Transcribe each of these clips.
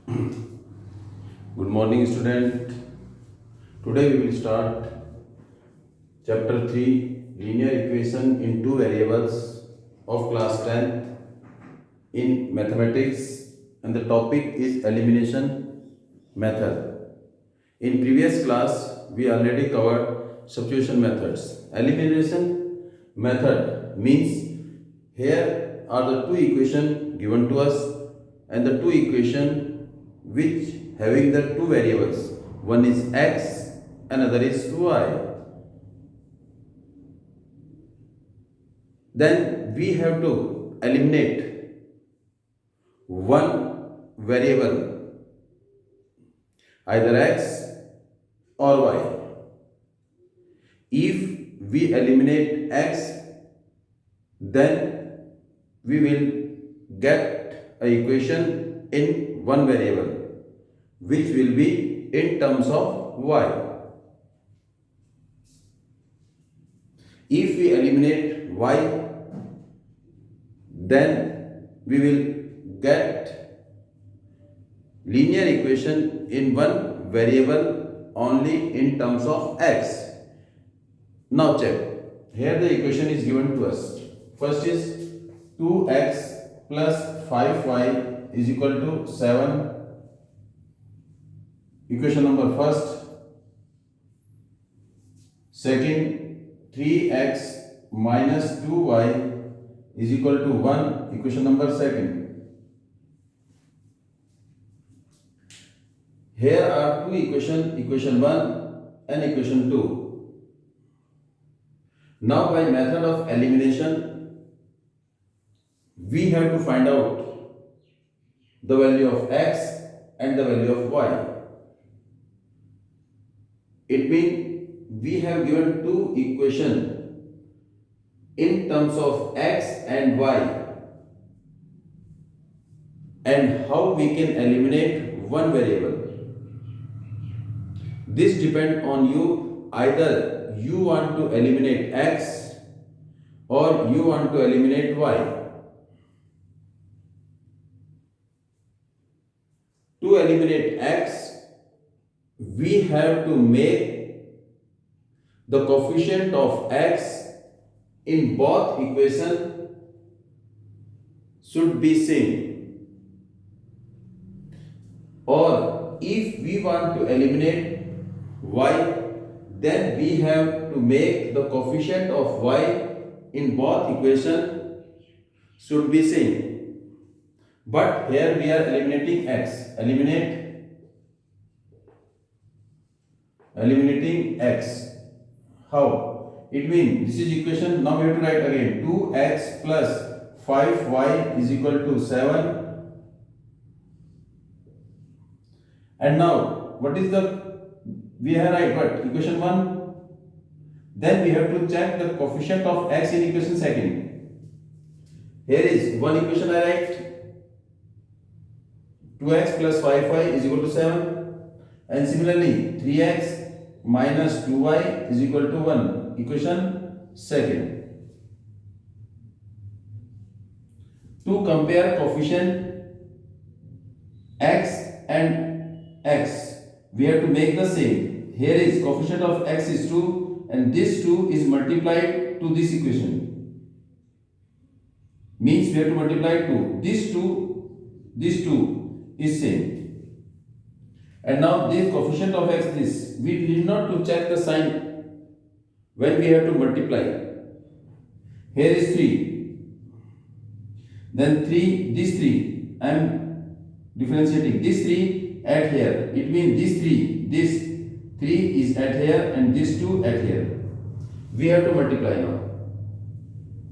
Good morning, student. Today we will start chapter 3 linear equation in two variables of class 10th in mathematics, and the topic is elimination method. In previous class we already covered substitution methods. Elimination method means here are the two equations given to us and the two equations which having the two variables, one is x, another is y. Then we have to eliminate one variable, either x or y. If we eliminate x, then we will get a equation in one variable which will be in terms of y. If we eliminate y, then we will get linear equation in one variable only in terms of x. Now check. Here the equation is given to us. First is 2x plus 5y is equal to 7. Equation number first. Second, 3x minus 2y is equal to 1. Equation number second. Here are two equations, equation 1 and equation 2. Now by method of elimination, we have to find out the value of x and the value of y. It means we have given two equations in terms of x and y, and how we can eliminate one variable. This depends on you. Either you want to eliminate x or you want to eliminate y. To eliminate x, we have to make the coefficient of x in both equations should be same. Or if we want to eliminate y, then we have to make the coefficient of y in both equations should be same. But here we are eliminating x. Eliminating x. How? It means this is equation. Now we have to write again 2x plus 5y is equal to 7. And now what is the, we have write what? Equation 1. Then we have to check the coefficient of x in equation second. Here is one equation I write. 2x plus 5y is equal to 7, and similarly 3x minus 2y is equal to 1. Equation second. To compare coefficient x and x, we have to make the same. Here is coefficient of x is 2 and this 2 is multiplied to this equation. Means we have to multiply 2. This 2 is same. And now this coefficient of x, this, we need not to check the sign when we have to multiply. Here is 3. Then 3, this 3, I am differentiating. This 3 at here. It means this 3 is at here and this 2 at here. We have to multiply now.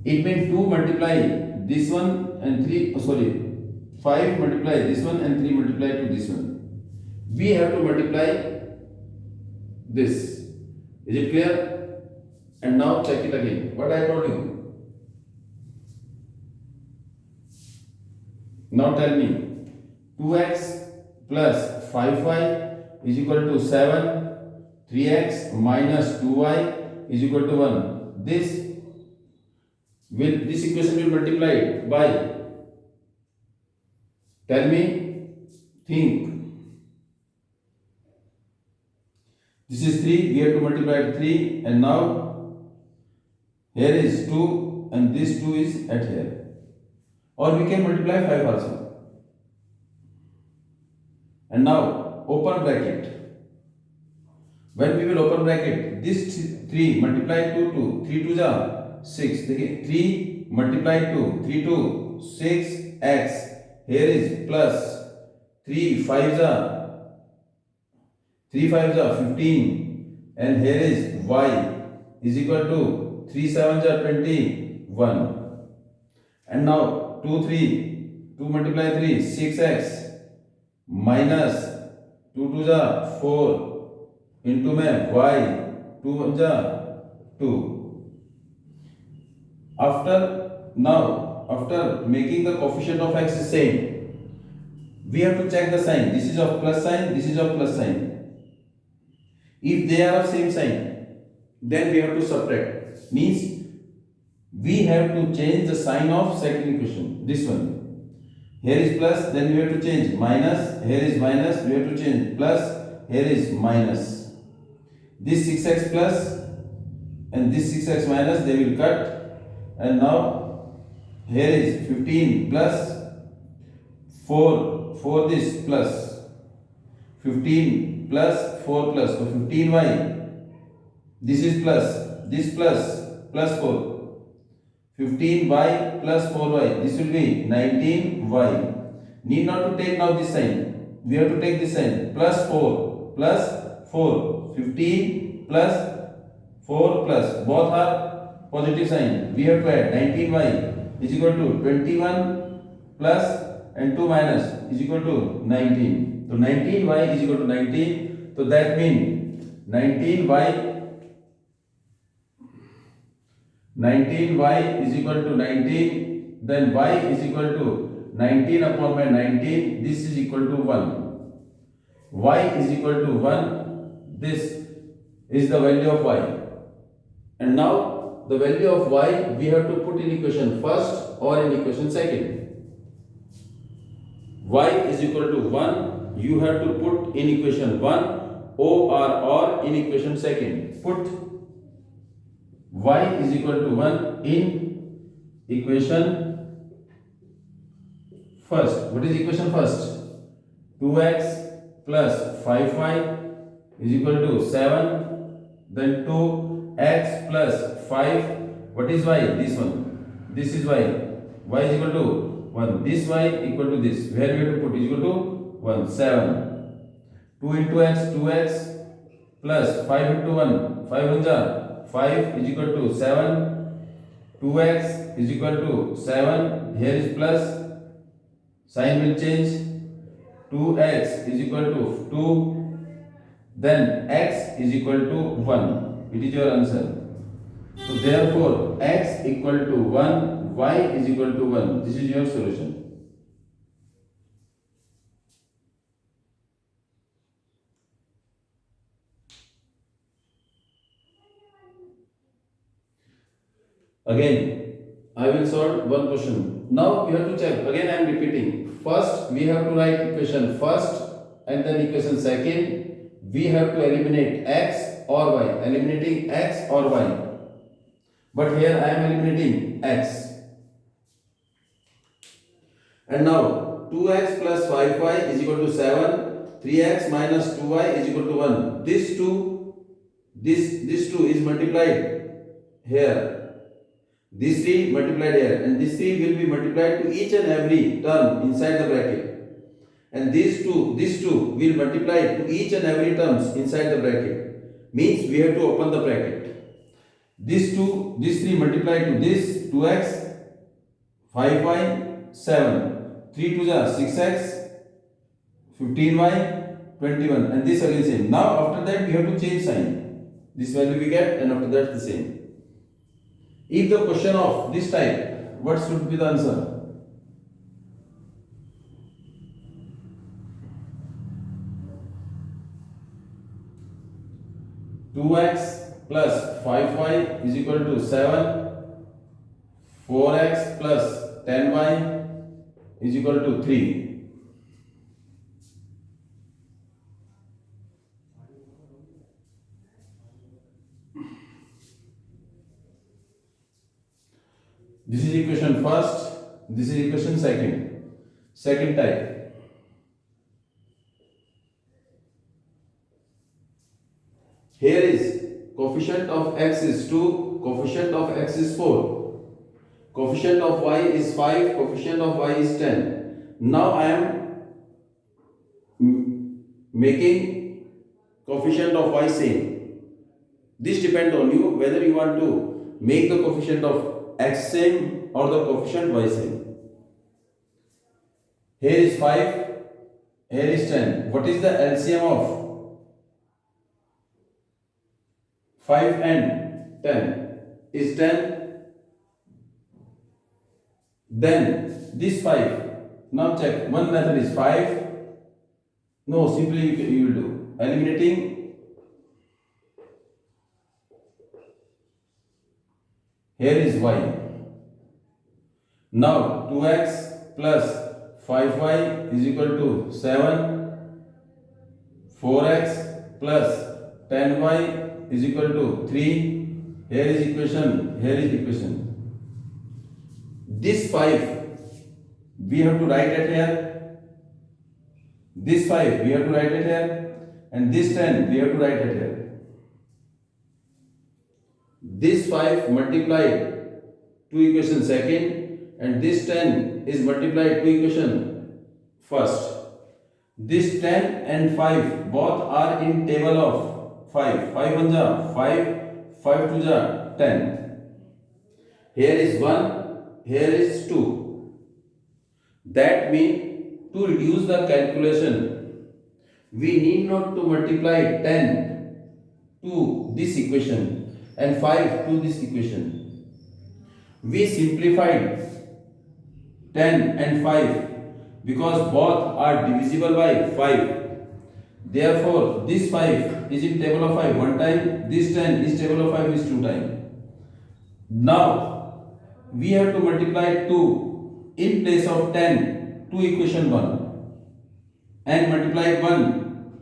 It means 2 multiply this one and 5 multiply this one and 3 multiply to this one. We have to multiply this. Is it clear? And now check it again. What I told you. Now tell me. 2x plus 5y is equal to 7. 3x minus 2y is equal to 1. This equation will multiply by, tell me, think. This is 3, we have to multiply it 3, and now here is 2 and this 2 is at here. Or we can multiply 5 also. And now open bracket. When we will open bracket, this 3 multiply 2, 2, 3 2 ja 6. 3 multiply 2, 3 2, 6x. Here is plus 3 5 ja 3 5 ja 15, and here is y is equal to 3 7 ja 21. And now 2 multiply 3 6x minus 2 2 ja 4 into में y 2 1 ja 2. After making the coefficient of x same, we have to check the sign. This is of plus sign, this is of plus sign. If they are of same sign, then we have to subtract. Means we have to change the sign of second equation. This one. Here is plus, then we have to change minus. Here is minus, we have to change plus. Here is minus. This 6x plus and this 6x minus, they will cut. And now here is 15 plus 4 this plus 15 plus 4 plus, so 15y. This is plus, this plus 4. 15y plus 4y, this will be 19y. Need not to take now this sign, we have to take this sign. Plus 4 plus 4, 15 plus 4 plus, both are positive sign. We have to add 19y is equal to 21 plus and 2 minus is equal to 19. So 19y is equal to 19. So that means 19y is equal to 19. Then y is equal to 19 upon by 19. This is equal to 1. Y is equal to 1. This is the value of y. And now the value of y we have to put in equation first or in equation second. Y is equal to 1, you have to put in equation 1, or in equation second. Put y is equal to 1 in equation first. What is equation first? 2x plus 5y is equal to 7. Then 2x plus 5. What is y? This one. This is y. Y is equal to 1. This y equal to this. Where we have to put is equal to 1. 7. 2 into x, 2x plus 5 into 1. 5 1 ja 5 is equal to 7. 2x is equal to 7. Here is plus. Sign will change. 2x is equal to 2. Then x is equal to 1. It is your answer. So therefore x equal to 1, y is equal to 1. This is your solution. Again, I will solve one question. Now we have to check. Again, I am repeating. First, we have to write equation first and then equation second. We have to eliminate x or y. Eliminating x or y. But here I am eliminating x. And now 2x plus 5y is equal to 7. 3x minus 2y is equal to 1. This 2 is multiplied here. This 3 multiplied here, and this 3 will be multiplied to each and every term inside the bracket. And this 2 will multiply to each and every terms inside the bracket. Means we have to open the bracket. This 3 multiplied to this 2x, 5y, 7. 3 2 ja 6x, 15y, 21. And this again same. Now after that we have to change sign. This value we get, and after that the same. If the question of this type, what should be the answer? Two x plus 5y is equal to 7. 4x plus 10y is equal to 3. This is equation first, this is equation second. Second type. Here is coefficient of x is 2, coefficient of x is 4, coefficient of y is 5, coefficient of y is 10. Now I am making coefficient of y same. This depends on you whether you want to make the coefficient of x same or the coefficient y same. Here is 5, here is 10. What is the LCM of 5 and 10? Is 10. Then this 5. Now check. One method is 5. No, simply you will do. Eliminating. Here is y. Now 2x plus 5y is equal to 7. 4x plus 10y is equal to 3. Here is equation. Here is equation. This 5 we have to write it here. This 5 we have to write it here. And this 10 we have to write it here. This 5 multiplied to equation second. And this 10 is multiplied to equation first. This 10 and 5 both are in table of 5. 5 1 ja 5, 5 2 ja 10. Here is 1, here is 2. That means to reduce the calculation, we need not to multiply 10 to this equation and 5 to this equation. We simplified 10 and 5 because both are divisible by 5. Therefore, this 5 is in table of 5 one time, this 10 is table of 5 is 2 times. Now, we have to multiply 2 in place of 10 to equation 1 and multiply 1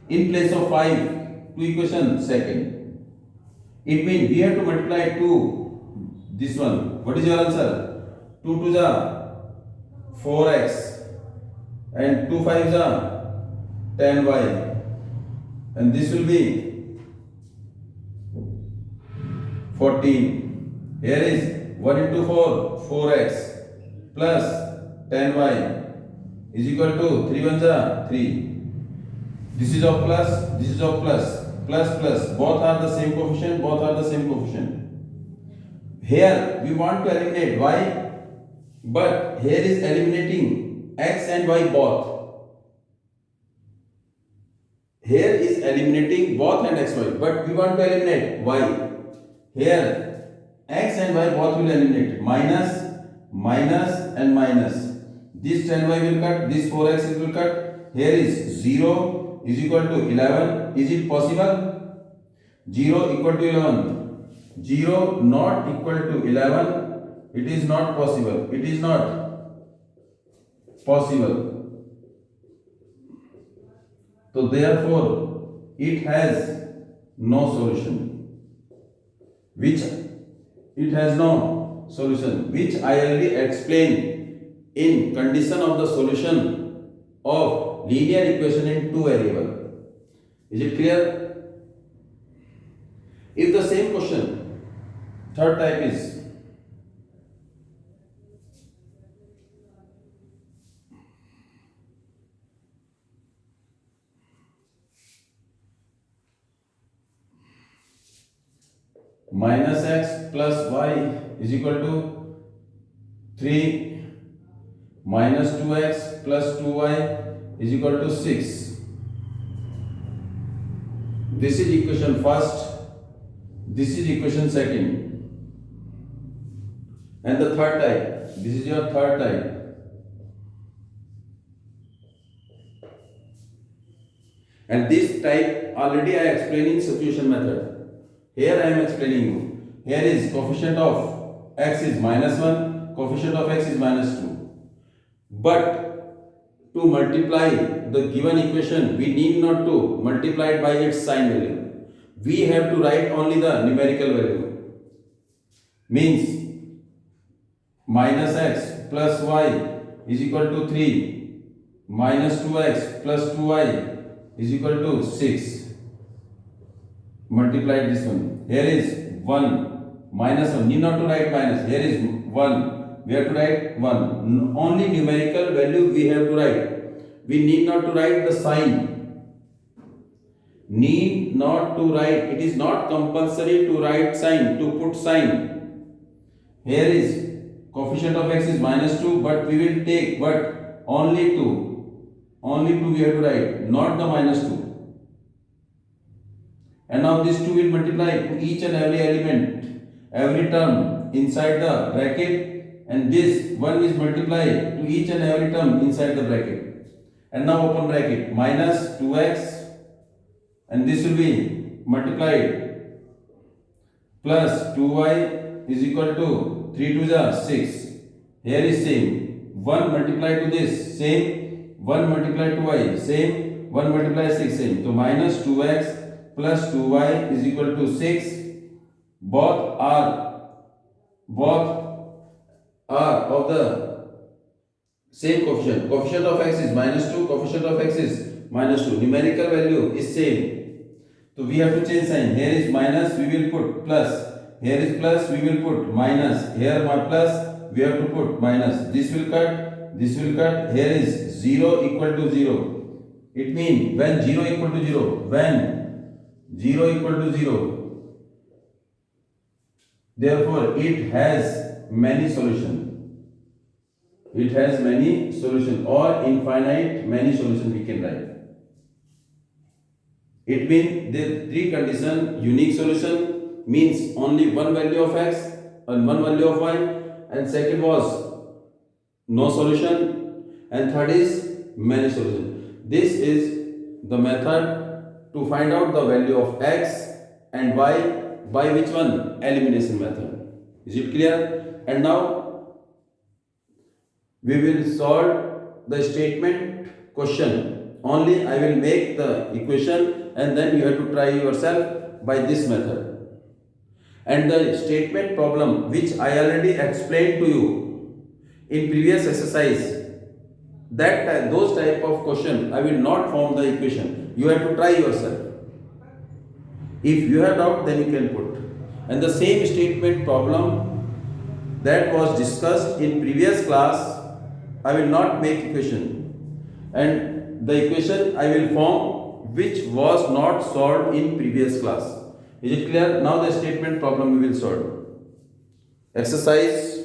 in place of 5 to equation second. It means we have to multiply 2, this one. What is your answer? 2 to the 4x and 2 5s are 10y, and this will be 14. Here is 1 into 4, 4x plus 10y is equal to 3 1s are 3. This is of plus, this is of plus, plus plus. Both are the same coefficient, both are the same coefficient. Here we want to eliminate y. But here is eliminating x and y both. Here is eliminating both and x, y. But we want to eliminate y. Here x and y both will eliminate. Minus, minus and minus. This 10y will cut. This 4x will cut. Here is 0 is equal to 11. Is it possible? 0 equal to 11. 0 not equal to 11. It is not possible. It is not possible. So therefore, it has no solution. Which it has no solution. Which I already explained in condition of the solution of linear equation in two variable. Is it clear? If the same question, third type is minus x plus y is equal to 3, minus 2x plus 2y is equal to 6. This is equation first, this is equation second, and the third type, this is your third type. And this type already I explained in substitution method. Here I am explaining you. Here is coefficient of x is minus 1, coefficient of x is minus 2. But to multiply the given equation, we need not to multiply it by its sign value. We have to write only the numerical value. Means minus x plus y is equal to 3 minus 2x plus 2y is equal to 6. Multiply this one. Here is 1 minus 1. Need not to write minus. Here is 1. We have to write 1. Only numerical value we have to write. We need not to write the sign. Need not to write. It is not compulsory to write sign, to put sign. Here is coefficient of x is minus 2, but we will take but only 2. Only 2 we have to write, not the minus 2. And now this 2 will multiply to each and every element, every term inside the bracket, and this 1 is multiplied to each and every term inside the bracket. And now open bracket, minus 2x, and this will be multiplied plus 2y is equal to 3 to the 6. Here is same. 1 multiplied to this, same. 1 multiplied to y, same. 1 multiplied 6, same. So minus 2x plus 2y is equal to 6. Both are of the same coefficient. Coefficient of x is minus 2, coefficient of x is minus 2. Numerical value is same. So we have to change sign. Here is minus, we will put plus. Here is plus, we will put minus. Here my plus, we have to put minus. This will cut, this will cut. Here is 0 equal to 0. It means when 0 equal to 0, when 0 equal to 0, therefore it has many solution. It has many solution or infinite many solution we can write. It means the three condition unique solution means only one value of x and one value of y, and second was no solution, and third is many solution. This is the method to find out the value of x and y by which one? Elimination method. Is it clear? And now we will solve the statement question. Only I will make the equation and then you have to try yourself by this method. And the statement problem which I already explained to you in previous exercise, that those type of question I will not form the equation. You have to try yourself. If you have doubt, then you can put. And the same statement problem that was discussed in previous class, I will not make equation, and the equation I will form which was not solved in previous class. Is it clear? Now the statement problem we will solve. Exercise